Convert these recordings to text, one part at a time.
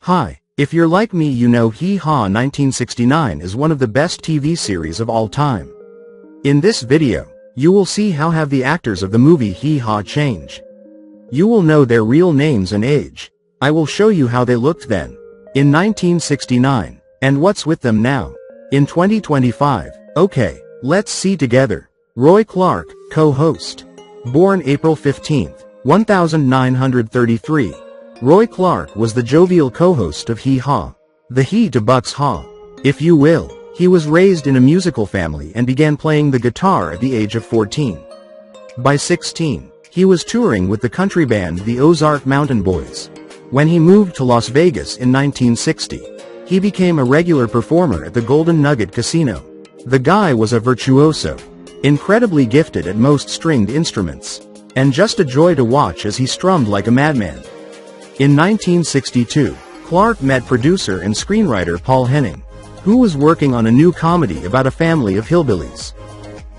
Hi, if you're like me, you know HEE HAW 1969 is one of the best TV series of all time. In this video, you will see how have the actors of the movie HEE HAW change. You will know their real names and age. I will show you how they looked then, in 1969, and what's with them now, in 2025. Okay, let's see together. Roy Clark, co-host. Born April 15, 1933. Roy Clark was the jovial co-host of HEE HAW, the HEE to Buck's HAW, if you will. He was raised in a musical family and began playing the guitar at the age of 14. By 16, he was touring with the country band the Ozark Mountain Boys. When he moved to Las Vegas in 1960, he became a regular performer at the Golden Nugget Casino. The guy was a virtuoso, incredibly gifted at most stringed instruments, and just a joy to watch as he strummed like a madman. In 1962, Clark met producer and screenwriter Paul Henning, who was working on a new comedy about a family of hillbillies.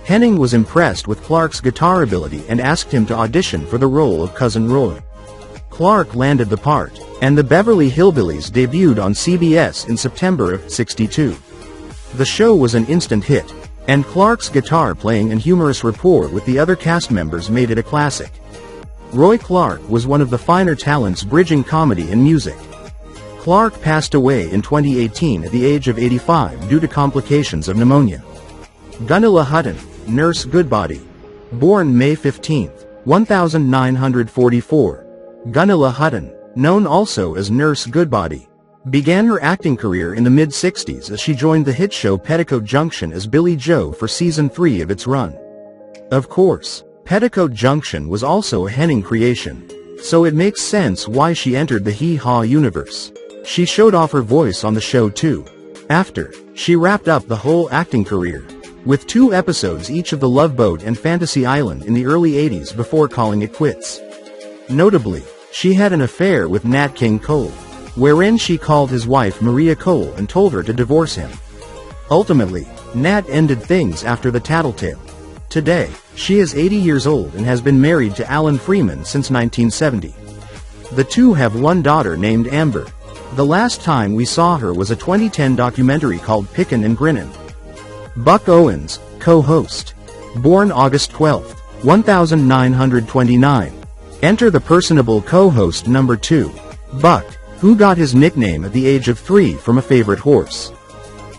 Henning was impressed with Clark's guitar ability and asked him to audition for the role of Cousin Roy. Clark landed the part, and the Beverly Hillbillies debuted on CBS in September of '62. The show was an instant hit, and Clark's guitar playing and humorous rapport with the other cast members made it a classic. Roy Clark was one of the finer talents bridging comedy and music. Clark passed away in 2018 at the age of 85 due to complications of pneumonia. Gunilla Hutton, Nurse Goodbody. Born May 15, 1944. Gunilla Hutton, known also as Nurse Goodbody, began her acting career in the mid-60s as she joined the hit show Petticoat Junction as Billy Joe for season 3 of its run. Of course, Petticoat Junction was also a Henning creation, so it makes sense why she entered the HEE HAW universe. She showed off her voice on the show too. After, she wrapped up the whole acting career, with 2 episodes each of The Love Boat and Fantasy Island in the early '80s before calling it quits. Notably, she had an affair with Nat King Cole, wherein she called his wife Maria Cole and told her to divorce him. Ultimately, Nat ended things after the tattletale. Today, she is 80 years old and has been married to Alan Freeman since 1970. The two have one daughter named Amber. The last time we saw her was a 2010 documentary called Pickin' and Grinnin'. Buck Owens, co-host. Born August 12, 1929. Enter the personable co-host number 2, Buck, who got his nickname at the age of 3 from a favorite horse.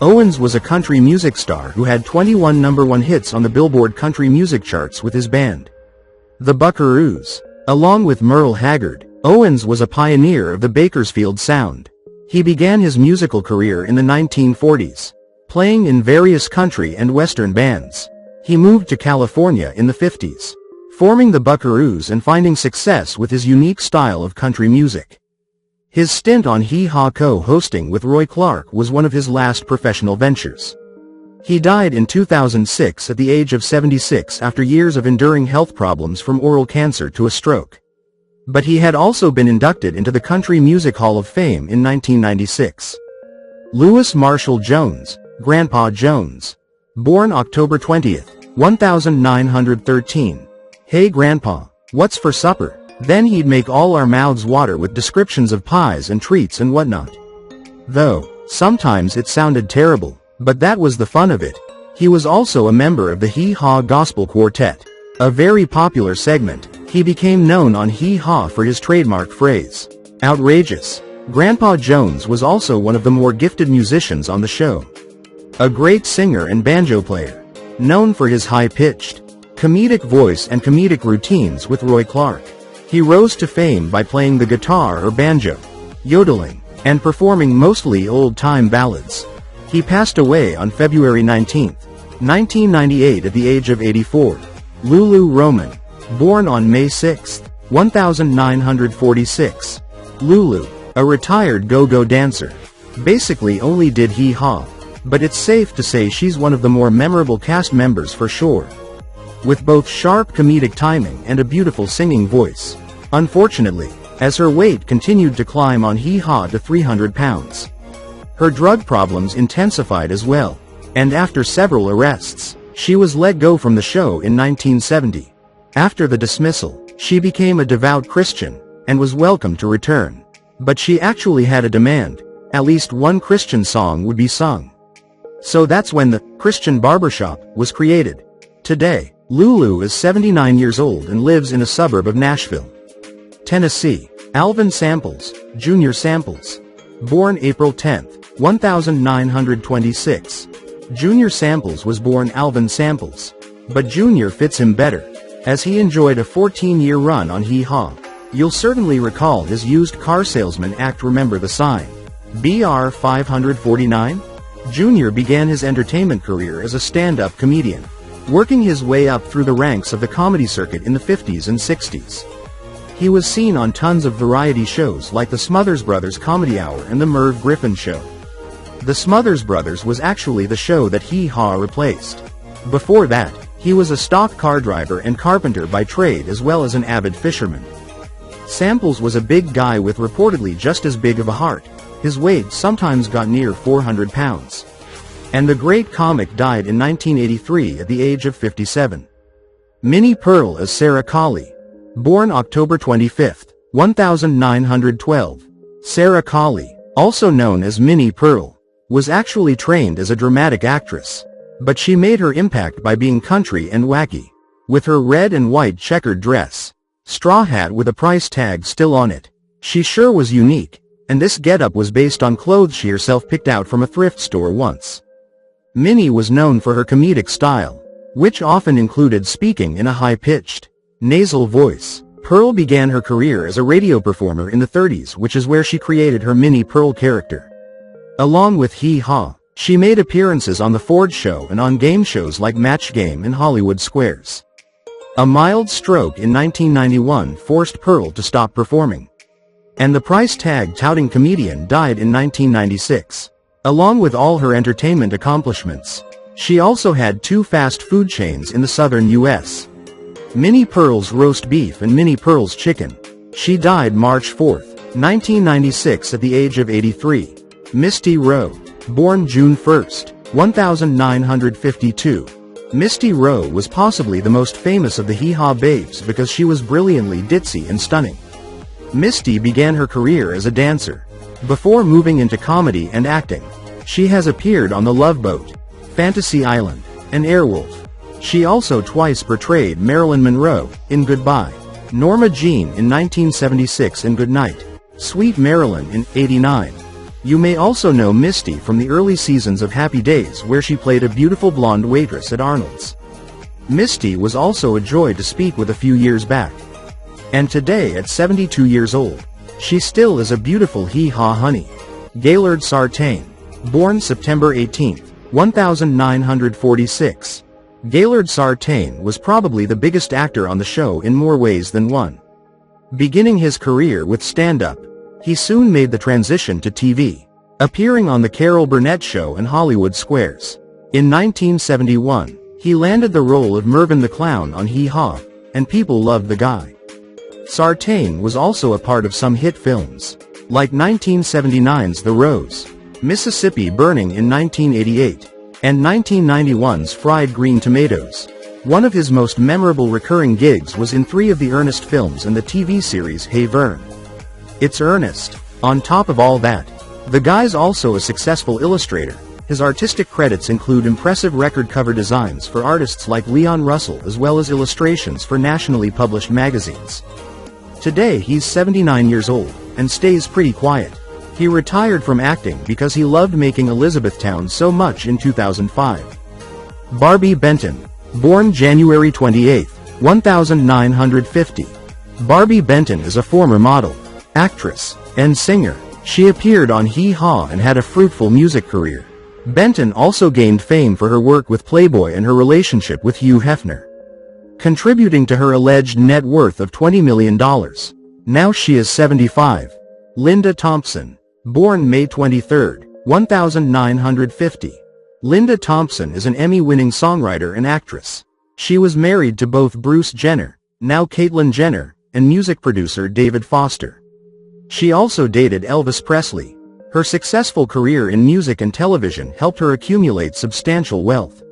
Owens was a country music star who had 21 #1 hits on the Billboard country music charts with his band, the Buckaroos. Along with Merle Haggard, Owens was a pioneer of the Bakersfield sound. He began his musical career in the 1940s, playing in various country and western bands. He moved to California in the 50s, forming the Buckaroos and finding success with his unique style of country music. His stint on HEE HAW co-hosting with Roy Clark was one of his last professional ventures. He died in 2006 at the age of 76 after years of enduring health problems from oral cancer to a stroke. But he had also been inducted into the Country Music Hall of Fame in 1996. Louis Marshall Jones, Grandpa Jones. Born October 20, 1913. Hey Grandpa, what's for supper? Then he'd make all our mouths water with descriptions of pies and treats and whatnot. Though, sometimes it sounded terrible, but that was the fun of it. He was also a member of the HEE HAW Gospel Quartet, a very popular segment. He became known on HEE HAW for his trademark phrase, outrageous. Grandpa Jones was also one of the more gifted musicians on the show. A great singer and banjo player, known for his high-pitched, comedic voice and comedic routines with Roy Clark. He rose to fame by playing the guitar or banjo, yodeling, and performing mostly old-time ballads. He passed away on February 19, 1998 at the age of 84. Lulu Roman. Born on May 6, 1946. Lulu, a retired go-go dancer, basically only did HEE HAW, but it's safe to say she's one of the more memorable cast members for sure, with both sharp comedic timing and a beautiful singing voice. Unfortunately, as her weight continued to climb on HEE HAW to 300 pounds, her drug problems intensified as well, and after several arrests, she was let go from the show in 1970. After the dismissal, she became a devout Christian, and was welcome to return. But she actually had a demand: at least one Christian song would be sung. So that's when the Christian Barbershop was created. Today, Lulu is 79 years old and lives in a suburb of Nashville, Tennessee. Alvin Samples, Jr. Samples. Born April 10, 1926. Jr. Samples was born Alvin Samples. But Jr. fits him better, as he enjoyed a 14-year run on HEE HAW. You'll certainly recall his used car salesman act Remember the Sign? BR 549? Jr. began his entertainment career as a stand-up comedian, working his way up through the ranks of the comedy circuit in the 50s and 60s. He was seen on tons of variety shows like the Smothers Brothers Comedy Hour and the Merv Griffin Show. The Smothers Brothers was actually the show that HEE HAW replaced. Before that, he was a stock car driver and carpenter by trade as well as an avid fisherman. Samples was a big guy with reportedly just as big of a heart. His weight sometimes got near 400 pounds. And the great comic died in 1983 at the age of 57. Minnie Pearl as Sarah Colley. Born October 25, 1912. Sarah Colley, also known as Minnie Pearl, was actually trained as a dramatic actress. But she made her impact by being country and wacky. With her red and white checkered dress, straw hat with a price tag still on it, she sure was unique, and this getup was based on clothes she herself picked out from a thrift store once. Minnie was known for her comedic style, which often included speaking in a high-pitched, nasal voice. Pearl began her career as a radio performer in the 30s, which is where she created her Minnie Pearl character. Along with HEE HAW, she made appearances on The Ford Show and on game shows like Match Game and Hollywood Squares. A mild stroke in 1991 forced Pearl to stop performing. And the price tag touting comedian died in 1996. Along with all her entertainment accomplishments, she also had 2 fast food chains in the southern U.S. Minnie Pearl's Roast Beef and Minnie Pearl's Chicken. She died March 4, 1996 at the age of 83. Misty Rowe. Born June 1, 1952. Misty Rowe was possibly the most famous of the HEE HAW babes because she was brilliantly ditzy and stunning. Misty began her career as a dancer, before moving into comedy and acting. She has appeared on The Love Boat, Fantasy Island, and Airwolf. She also twice portrayed Marilyn Monroe in Goodbye, Norma Jean in 1976 in Goodnight, Sweet Marilyn in '89. You may also know Misty from the early seasons of Happy Days where she played a beautiful blonde waitress at Arnold's. Misty was also a joy to speak with a few years back. And today at 72 years old, she still is a beautiful HEE HAW honey. Gaylord Sartain. Born September 18, 1946. Gaylord Sartain was probably the biggest actor on the show in more ways than one. Beginning his career with stand-up, he soon made the transition to TV, appearing on The Carol Burnett Show and Hollywood Squares. In 1971, he landed the role of Mervyn the Clown on HEE HAW, and people loved the guy. Sartain was also a part of some hit films, like 1979's The Rose, Mississippi Burning in 1988, and 1991's Fried Green Tomatoes. One of his most memorable recurring gigs was in 3 of the Ernest films and the TV series Hey Vern. It's Ernest. On top of all that, the guy's also a successful illustrator. His artistic credits include impressive record cover designs for artists like Leon Russell as well as illustrations for nationally published magazines. Today he's 79 years old, and stays pretty quiet. He retired from acting because he loved making Elizabethtown so much in 2005. Barbie Benton. Born January 28, 1950. Barbie Benton is a former model, actress, and singer. She appeared on HEE HAW and had a fruitful music career. Benton also gained fame for her work with Playboy and her relationship with Hugh Hefner, contributing to her alleged net worth of $20 million. Now she is 75. Linda Thompson. Born May 23, 1950. Linda Thompson is an Emmy-winning songwriter and actress. She was married to both Bruce Jenner, now Caitlyn Jenner, and music producer David Foster. She also dated Elvis Presley. Her successful career in music and television helped her accumulate substantial wealth.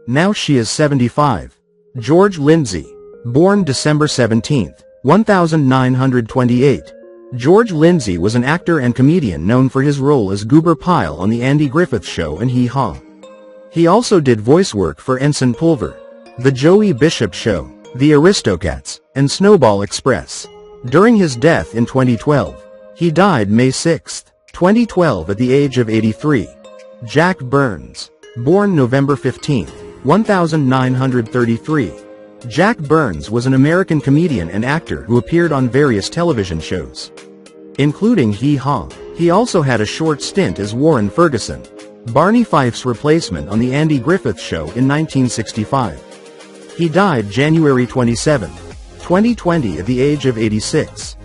Now she is 75. George Lindsay. Born December 17, 1928. George Lindsay was an actor and comedian known for his role as Goober Pyle on The Andy Griffith Show and Hee Haw. He also did voice work for Ensign Pulver, The Joey Bishop Show, The Aristocats, and Snowball Express. During his death in 2012, he died May 6, 2012 at the age of 83. Jack Burns. Born November 15, 1933. Jack Burns was an American comedian and actor who appeared on various television shows, including Hee Haw. He also had a short stint as Warren Ferguson, Barney Fife's replacement on The Andy Griffith Show in 1965. He died January 27, 2020 at the age of 86.